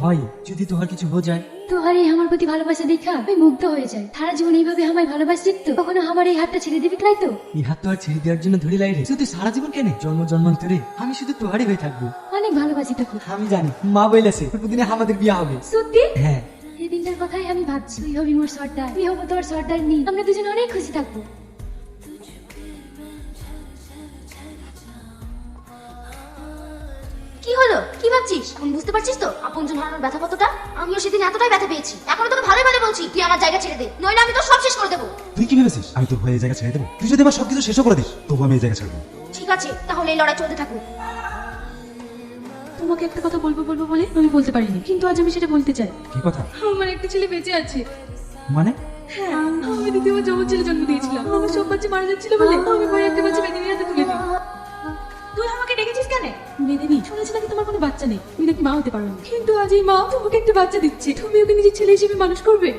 হয় যদি তোমার কিছু হয়ে যায়। তোহার এই আমার প্রতি ভালোবাসা দেখা আমি মুগ্ধ হয়ে যাই। সারা জীবন এইভাবে আমায় ভালোবাসি তো কখনো আমার এই হাতটা ছেড়ে দিবি নাই তো? এই হাত তো আর ছেড়ে দেওয়ার জন্য ধরে লাই রে, শুধু সারা জীবন কেন, জন্ম জন্মান্তরে আমি শুধু তোহারই হয়ে থাকবো। অনেক ভালোবাসি তোকে। আমি জানি মা বলেছে প্রতিদিনে আমাদের বিয়ে হবে। সত্যি? হ্যাঁ। এই দিনটার কথাই আমি ভাবছি। তুই হবি মোর সর্দার, তুই হবো তোর সর্দার নি। আমরা দুজন অনেক খুশি থাকবো। কি হলো? কি ভাবছিস? এখন বুঝতে পারছিস তো আপনজন হারানোর ব্যথা কতটা? আমিও সেদিন এতটাই ব্যথা পেয়েছি। এখন তোকে ভালো ভালো বলছি, তুই আমার জায়গা ছেড়ে দে, নইলে আমি তো সব শেষ করে দেবো। তুই কি ভেবেছিস আমি তোর হয়ে এই জায়গা ছেড়ে দেবো? তুই যদি আমার সবকিছু শেষও করে দিস তবু আমি এই জায়গা ছাড়বো। ঠিক আছে, তাহলে এই লড়াই চলতে থাকুক। তোমাকে একটা কথা বলবো বলবো বলে আমি বলতে পারিনি, কিন্তু আজ আমি সেটা বলতে চাই। কি কথা? আমার একটা ছেলে বেঁচে আছে। মানে? হ্যাঁ, আমি দ্বিতীয়বার যমজ ছেলে জন্ম দিয়েছিলাম। আমার সব বাচ্চা মারা যাচ্ছিল বলে আমি ভয়ে একটা বাচ্চা বেঁধে নিয়ে হাতে তুলে দিই। তুই আমাকে ডেকেছিস কেন? মেদিনী, শুনেছি নাকি তোমার কোনো বাচ্চা নেই, তুমি নাকি মা হতে পারো না। কিন্তু আজ এই মা তোমাকে একটা বাচ্চা দিচ্ছে, তুমি ওকে নিজের ছেলে হিসেবে মানুষ করবে।